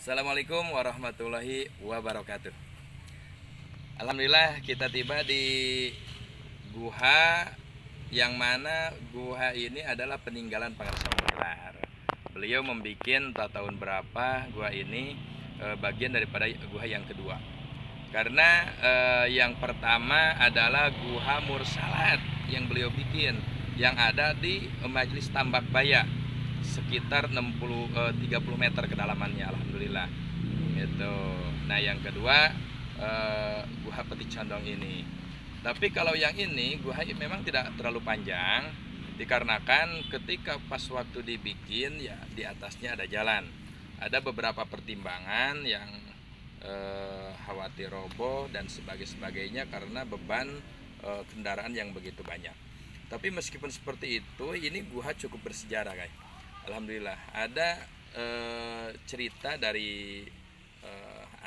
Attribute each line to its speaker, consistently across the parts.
Speaker 1: Assalamualaikum warahmatullahi wabarakatuh. Alhamdulillah kita tiba di guha yang mana guha ini adalah peninggalan Pangarsa Manglar. Beliau membuat tahun berapa guha ini bagian daripada guha yang kedua. Karena yang pertama adalah guha Mursalat yang beliau bikin yang ada di Majelis Tambak Baya sekitar 30 meter kedalamannya, alhamdulillah. Itu. Nah, yang kedua guha Peti Condong ini. Tapi kalau yang ini guha memang tidak terlalu panjang dikarenakan ketika pas waktu dibikin ya di atasnya ada jalan. Ada beberapa pertimbangan yang khawatir roboh dan sebagainya karena beban kendaraan yang begitu banyak. Tapi meskipun seperti itu, ini guha cukup bersejarah, guys. Alhamdulillah ada cerita dari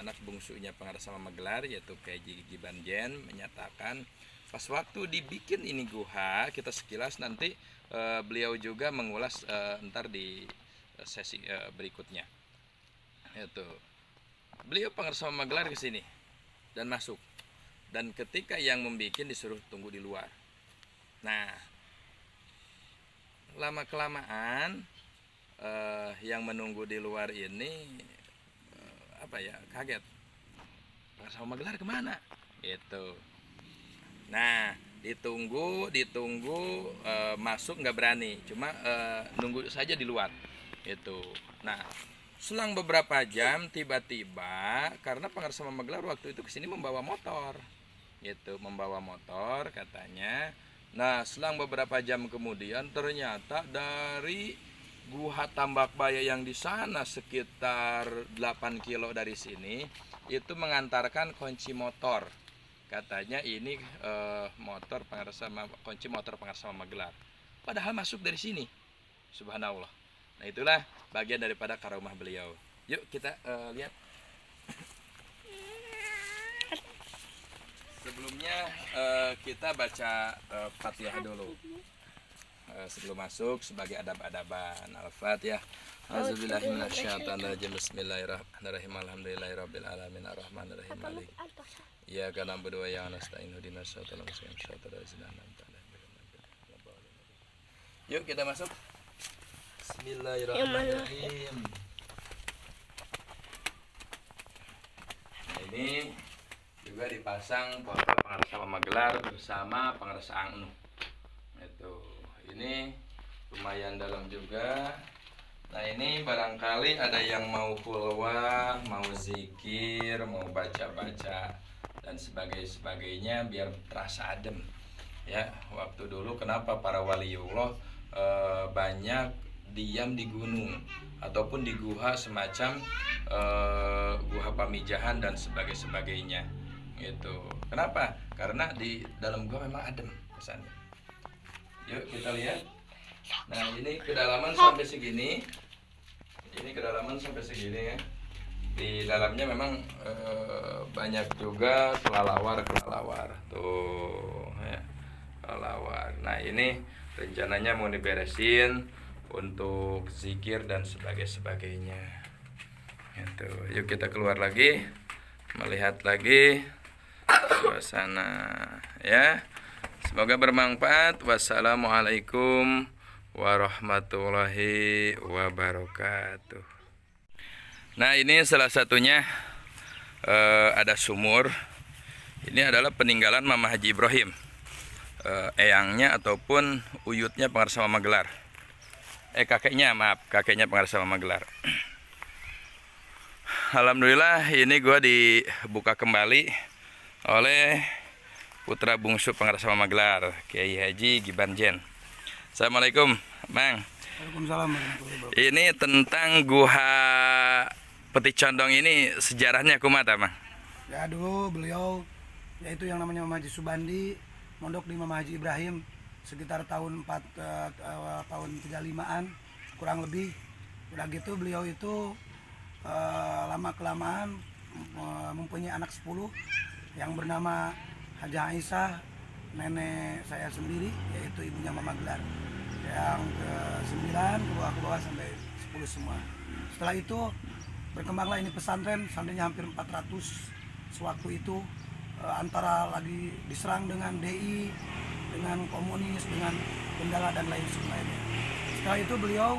Speaker 1: anak bungsunya Pangarsa Manglar yaitu KJ Gibanjen menyatakan pas waktu dibikin ini guha, kita sekilas nanti beliau juga mengulas ntar di sesi berikutnya. Itu beliau Pangarsa Manglar ke sini dan masuk, dan ketika yang membikin disuruh tunggu di luar. Nah, lama kelamaan yang menunggu di luar ini kaget. Pangarsa Manglar kemana? Itu. Nah, ditunggu masuk nggak berani, cuma nunggu saja di luar. Itu. Nah, selang beberapa jam tiba-tiba karena Pangarsa Manglar waktu itu kesini membawa motor. Gitu, membawa motor katanya. Nah, selang beberapa jam kemudian ternyata dari guha Tambak Baya yang di sana sekitar 8 kilo dari sini itu mengantarkan kunci motor. Katanya ini kunci motor Pangarsa Manglar. Padahal masuk dari sini. Subhanallah. Nah, itulah bagian daripada karomah beliau. Yuk kita lihat. Sebelumnya kita baca Fatihah dulu. Sebelum masuk sebagai adab-adaban. Al-Fatihah. A'udzubillahi minasyaitonirrajim. Bismillahirrahmanirrahim. Alhamdulillahirabbil alamin arrahmanirrahim maliki iyyaka na'budu wa iyyaka nasta'in ihdinas siratal mustaqim siratal ladzina an'amta 'alaihim. Yuk kita masuk. Bismillahirrahmanirrahim. Nah, ini juga dipasang foto Pangarsa Manglar bersama Pangarsa Angnu. Itu. Ini lumayan dalam juga. Nah, ini barangkali ada yang mau khulwah, mau zikir, mau baca-baca dan sebagainya biar terasa adem. Ya, waktu dulu kenapa para waliullah banyak diam di gunung ataupun di guha semacam guha Pamijahan dan sebagainya. Gitu. Kenapa? Karena di dalam guha memang adem kesannya. Yuk kita lihat. Nah, ini kedalaman sampai segini. Ini kedalaman sampai segini ya. Di dalamnya memang banyak juga kelelawar tuh ya, kelelawar. Nah, ini rencananya mau diberesin untuk zikir dan sebagainya. Itu. Yuk kita keluar lagi, melihat lagi suasana ya. Semoga bermanfaat. Wassalamualaikum warahmatullahi wabarakatuh. Nah, ini salah satunya ada sumur. Ini adalah peninggalan Mama Haji Ibrahim, eyangnya ataupun uyutnya Pangarsa Manglar. Kakeknya Pangarsa Manglar. Alhamdulillah ini gua dibuka kembali oleh putra bungsu Pangarsa Manglar, Kiai Haji Gibanjen. Assalamualaikum, Bang.
Speaker 2: Waalaikumsalam warahmatullahi wabarakatuh.
Speaker 1: Ini tentang guha Peti Condong ini sejarahnya kumaha, Bang?
Speaker 2: Ya, dulu beliau yaitu yang namanya Mama Haji Subandi mondok di Mama Haji Ibrahim sekitar tahun 35-an kurang lebih. Udah gitu beliau itu lama kelamaan mempunyai anak 10 yang bernama Haji Aisyah, nenek saya sendiri yaitu ibunya Mama Gelar. Yang ke-9 ke bawah sampai 10 semua. Setelah itu berkembanglah ini pesantren, santrinya hampir 400 sewaktu itu, antara lagi diserang dengan DI, dengan komunis, dengan bendala dan lain sebagainya. Setelah itu beliau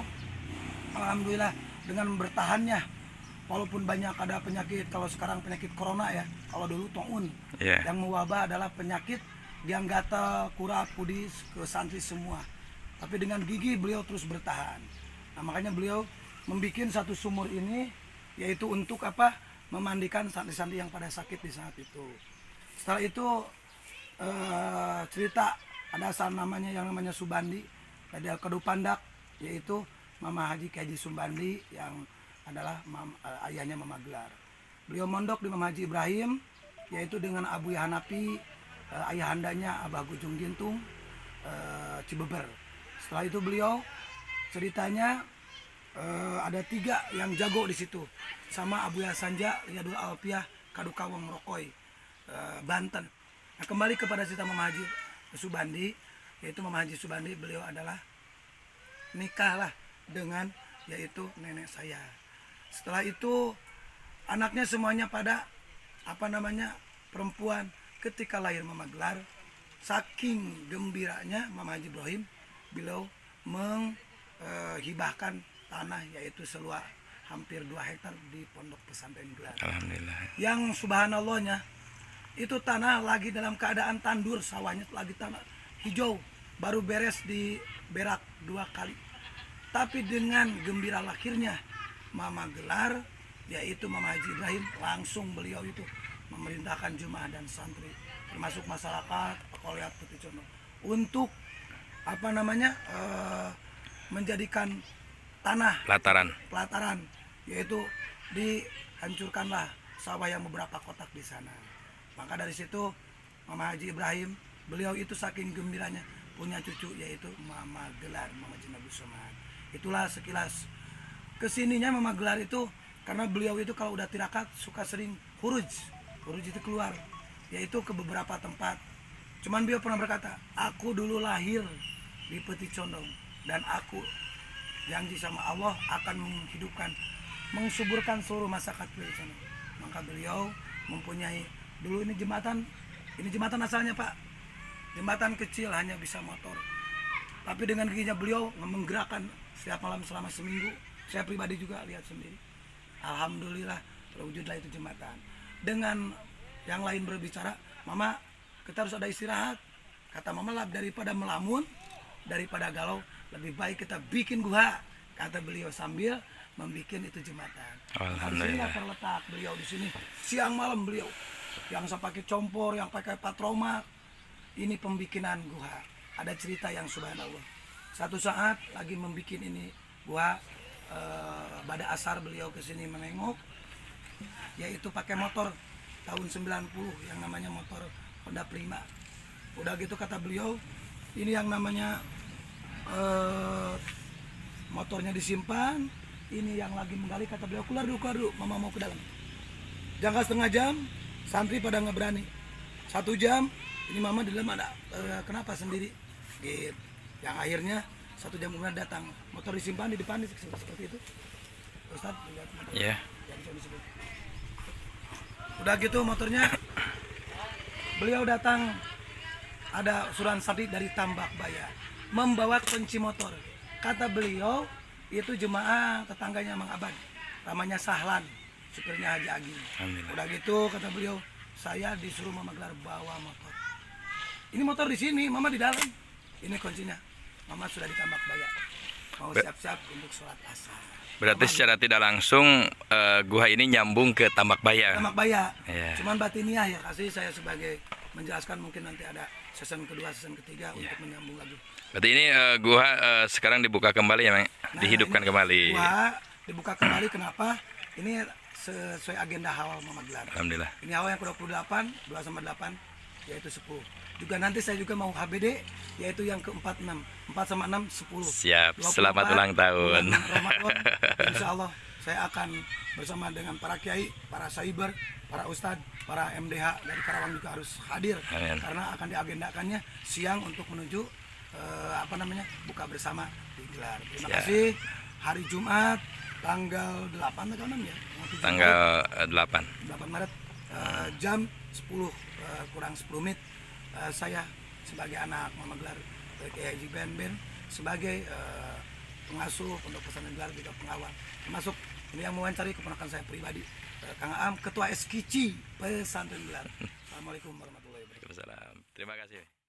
Speaker 2: alhamdulillah dengan bertahannya, walaupun banyak ada penyakit, kalau sekarang penyakit corona ya, kalau dulu taun yang mewabah adalah penyakit yang gatal, kurap, kudis ke santri semua. Tapi dengan gigi beliau terus bertahan. Nah, makanya beliau membuat satu sumur ini, yaitu untuk apa? Memandikan santri-santri yang pada sakit di saat itu. Setelah itu cerita ada namanya yang namanya Subandi dari Kedupandak, yaitu Mama Haji Haji Subandi yang adalah ayahnya Mama Gelar. Beliau mondok di Mama Haji Ibrahim, yaitu dengan Abu Hanafi, ayahandanya Abah Gujung Gintung, Cibeber. Setelah itu beliau ceritanya ada 3 yang jago di situ, sama Abu Sanja, Riyadul Alfiah, Kadukawang Rokoi, Banten. Nah, kembali kepada cerita Mama Haji Subandi, yaitu Mama Haji Subandi, beliau adalah nikahlah dengan yaitu nenek saya. Setelah itu anaknya semuanya pada perempuan. Ketika lahir Mama Gelar, saking gembiranya Mama Haji Ibrahim, beliau menghibahkan tanah, yaitu seluas hampir 2 hektar di pondok pesantren Gelar.
Speaker 1: Alhamdulillah.
Speaker 2: Yang subhanallahnya itu tanah lagi dalam keadaan tandur, sawahnya lagi tanah hijau, baru beres di berak 2 kali. Tapi dengan gembira lahirnya Mama Gelar, yaitu Mama Haji Ibrahim, langsung beliau itu memerintahkan jemaah dan santri, termasuk masyarakat Pekoleat Putih Condong, untuk menjadikan tanah pelataran, yaitu dihancurkanlah sawah yang beberapa kotak di sana. Maka dari situ Mama Haji Ibrahim, beliau itu saking gembiranya punya cucu, yaitu Mama Gelar, Mama Haji Nabi Somad. Itulah sekilas kesininya Mama Gelar itu, karena beliau itu kalau udah tirakat suka sering huruj itu keluar, yaitu ke beberapa tempat. Cuman beliau pernah berkata, aku dulu lahir di Peti Condong dan aku janji sama Allah akan menghidupkan, mensuburkan seluruh masyarakat Peti Condong. Maka beliau mempunyai dulu ini jembatan asalnya Pak, jembatan kecil hanya bisa motor, tapi dengan giginya beliau menggerakkan setiap malam selama seminggu. Saya pribadi juga lihat sendiri, alhamdulillah terwujudlah itu jembatan. Dengan yang lain berbicara, Mama kita harus ada istirahat, kata Mama lah, daripada melamun, daripada galau, lebih baik kita bikin gua, kata beliau sambil membuat itu jembatan. Alhamdulillah terletak beliau di sini, siang malam beliau yang saya pakai compor, yang pakai patromak, ini pembikinan gua. Ada cerita yang subhanallah, satu saat lagi membuat ini gua, pada asar beliau kesini menengok, yaitu pakai motor tahun 90 yang namanya motor Honda Prima. Udah gitu kata beliau, ini yang namanya motornya disimpan, ini yang lagi menggali, kata beliau keluar dulu, Mama mau ke dalam. Jangka setengah jam, santri pada nggak berani. 1 jam, ini Mama di dalam ada, kenapa sendiri? Gitu. Yang akhirnya 1 jam kemudian datang, motor disimpan di depan seperti itu. Ustaz, lihat motor.
Speaker 1: Yeah.
Speaker 2: Udah gitu motornya, beliau datang, ada suran santri dari Tambak Baya membawa kunci motor. Kata beliau itu jemaah tetangganya Mang Abad, namanya Sahlan, supirnya Haji Agi. Udah gitu kata beliau, saya disuruh Mama Gelar bawa motor. Ini motor di sini, Mama di dalam. Ini kuncinya. Mama sudah di Tambak Baya, mau siap-siap untuk sholat asar.
Speaker 1: Berarti secara tidak langsung gua ini nyambung ke Tambak Baya.
Speaker 2: Tambak Baya.
Speaker 1: Yeah.
Speaker 2: Cuman batiniah ya, kasih saya sebagai menjelaskan, mungkin nanti ada season kedua, season ketiga untuk menyambung lagi.
Speaker 1: Berarti ini gua sekarang dibuka kembali ya, Mang? Dihidupkan kembali.
Speaker 2: Gua dibuka kembali, kenapa? Ini sesuai agenda Hawal Mama Gelar.
Speaker 1: Alhamdulillah.
Speaker 2: Ini Hawal yang ke-28, 2/8 yaitu 10. Juga nanti saya juga mau HBD, yaitu yang ke-46, 4/6 10.
Speaker 1: Siap, selamat ulang tahun.
Speaker 2: Ramadan, insya Allah saya akan bersama dengan para kiai, para cyber, para ustadz, para MDH dari Karawang juga harus hadir. Amin. Karena akan diagendakannya siang untuk menuju buka bersama di Gelar. Terima kasih. Hari Jumat tanggal 8 atau 6 ya?
Speaker 1: Tanggal 8.
Speaker 2: 8 Maret jam 10 kurang 10 menit saya sebagai anak Mama Gelar Kiai Haji Ben sebagai pengasuh Pondok Pesantren Gelar juga pengawal, termasuk ini yang mewawancari keponakan saya pribadi Kang Aam, Ketua SKICI Pesantren Gelar. Assalamualaikum warahmatullahi wabarakatuh.
Speaker 1: Waalaikumsalam. Terima kasih.